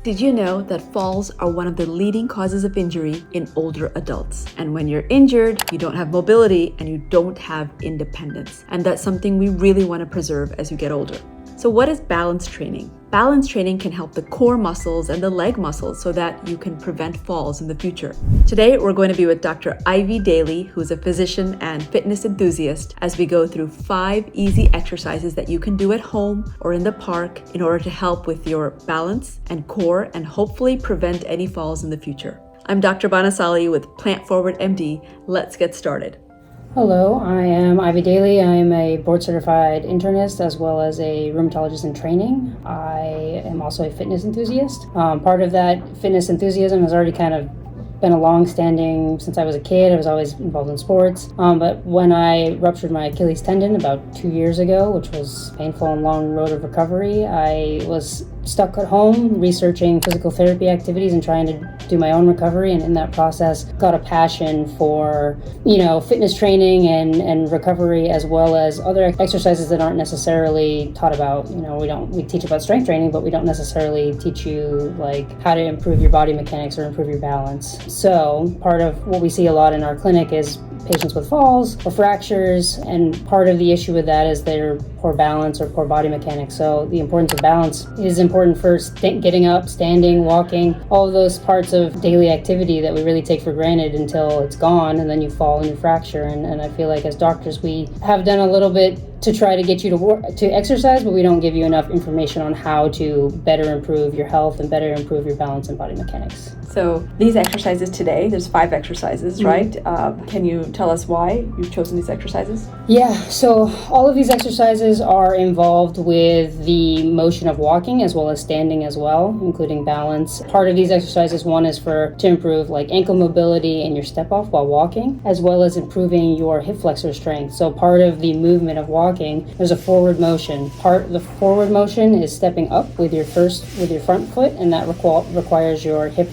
Did you know that falls are one of the leading causes of injury in older adults? And when you're injured, you don't have mobility and you don't have independence. And that's something we really want to preserve as you get older. So what is balance training? Balance training can help the core muscles and the leg muscles so that you can prevent falls in the future. Today, we're going to be with Dr. Ivy Daly, who's a physician and fitness enthusiast, as we go through 5 easy exercises that you can do at home or in the park in order to help with your balance and core and hopefully prevent any falls in the future. I'm Dr. Banasali with Plant Forward MD. Let's get started. Hello, I am Ivy Daly. I am a board-certified internist as well as a rheumatologist in training. I am also a fitness enthusiast. Part of that fitness enthusiasm has already kind of been a long-standing since I was a kid. I was always involved in sports. But when I ruptured my Achilles tendon about 2 years ago, which was a painful and long road of recovery, I was stuck at home researching physical therapy activities and trying to do my own recovery, and in that process got a passion for fitness training and recovery, as well as other exercises that aren't necessarily taught about. We teach about strength training, but we don't necessarily teach you like how to improve your body mechanics or improve your balance. So part of what we see a lot in our clinic is patients with falls or fractures, and part of the issue with that is their poor balance or poor body mechanics. So the importance of balance is important for getting up, standing, walking, all of those parts of daily activity that we really take for granted until it's gone, and then you fall and you fracture. And I feel like as doctors we have done a little bit to try to get you to exercise, but we don't give you enough information on how to better improve your health and better improve your balance and body mechanics. So these exercises today, there's 5 exercises, right? Can you tell us why you've chosen these exercises? Yeah, so all of these exercises are involved with the motion of walking as well as standing as well, including balance. Part of these exercises, one is to improve like ankle mobility and your step off while walking, as well as improving your hip flexor strength. So part of the movement of walking, there's a forward motion. Part of the forward motion is stepping up with your front foot, and that requires your hip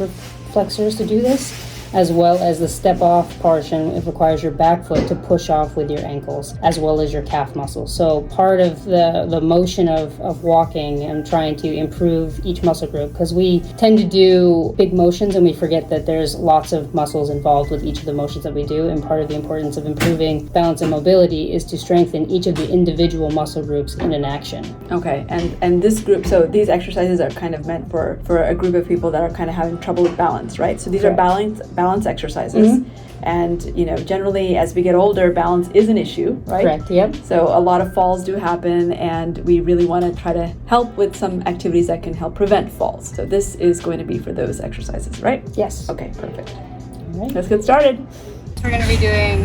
flexors to do this, as well as the step off portion. It requires your back foot to push off with your ankles, as well as your calf muscles. So part of the motion of walking and trying to improve each muscle group, because we tend to do big motions and we forget that there's lots of muscles involved with each of the motions that we do. And part of the importance of improving balance and mobility is to strengthen each of the individual muscle groups in an action. Okay, and this group, so these exercises are kind of meant for a group of people that are kind of having trouble with balance, right? So these Correct. are balance exercises. And generally as we get older, balance is an issue, right? Correct. Yep. So a lot of falls do happen, and we really want to try to help with some activities that can help prevent falls. So this is going to be for those exercises, right? Yes. Okay, perfect. All right. Let's get started. We're going to be doing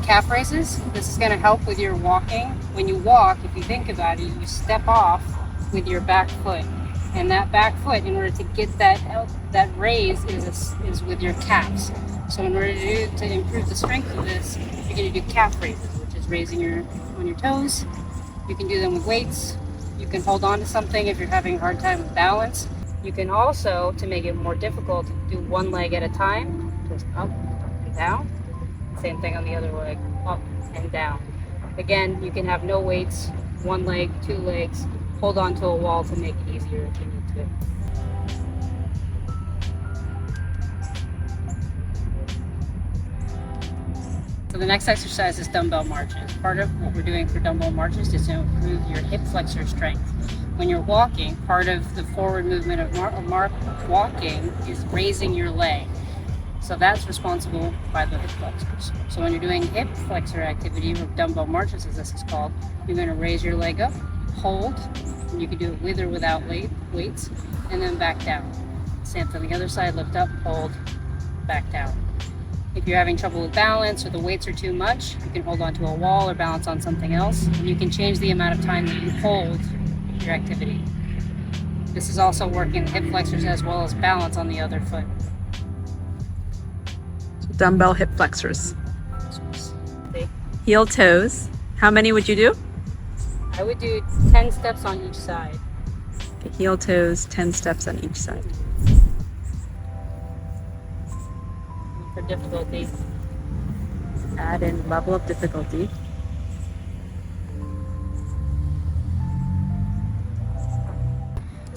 calf raises. This is going to help with your walking. When you walk, if you think about it, you step off with your back foot. And that back foot, in order to get that raise, is with your calves. So in order to improve the strength of this, you're going to do calf raises, which is raising on your toes. You can do them with weights. You can hold on to something if you're having a hard time with balance. You can also, to make it more difficult, do one leg at a time, just up and down. Same thing on the other leg, up and down. Again, you can have no weights, one leg, 2 legs. Hold on to a wall to make it easier if you need to. So the next exercise is dumbbell marches. Part of what we're doing for dumbbell marches is to improve your hip flexor strength. When you're walking, part of the forward movement of walking is raising your leg. So that's responsible by the hip flexors. So when you're doing hip flexor activity, or dumbbell marches as this is called, you're going to raise your leg up, hold, and you can do it with or without weights, and then back down. Same thing on the other side, lift up, hold, back down. If you're having trouble with balance or the weights are too much, you can hold onto a wall or balance on something else, and you can change the amount of time that you hold your activity. This is also working the hip flexors as well as balance on the other foot. Dumbbell hip flexors. Heel toes. How many would you do? I would do 10 steps on each side. Okay, heel toes, 10 steps on each side. For difficulty, Add in level of difficulty.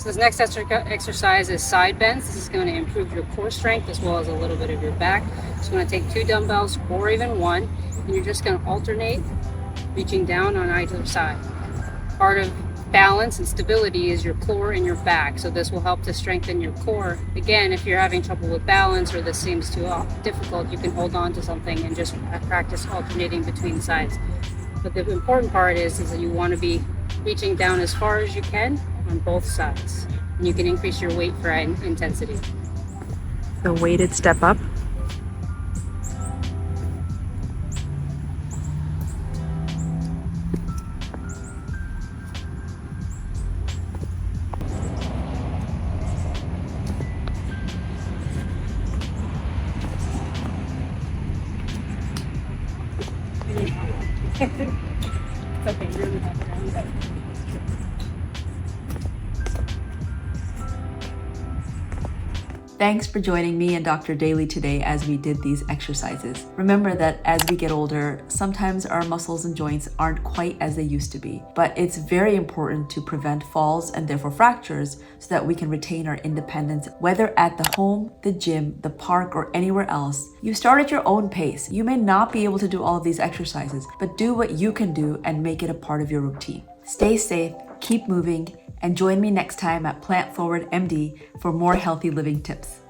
So this next exercise is side bends. This is going to improve your core strength as well as a little bit of your back. So you're going to take 2 dumbbells or even 1, and you're just going to alternate reaching down on either side. Part of balance and stability is your core and your back, so this will help to strengthen your core. Again, if you're having trouble with balance or this seems too difficult, you can hold on to something and just practice alternating between sides. But the important part is that you want to be reaching down as far as you can on both sides, and you can increase your weight for intensity. The weighted step up. Thanks for joining me and Dr. Daly today as we did these exercises. Remember that as we get older, sometimes our muscles and joints aren't quite as they used to be, but it's very important to prevent falls and therefore fractures so that we can retain our independence, whether at the home, the gym, the park, or anywhere else. You start at your own pace. You may not be able to do all of these exercises, but do what you can do and make it a part of your routine. Stay safe, keep moving, and join me next time at Plant Forward MD for more healthy living tips.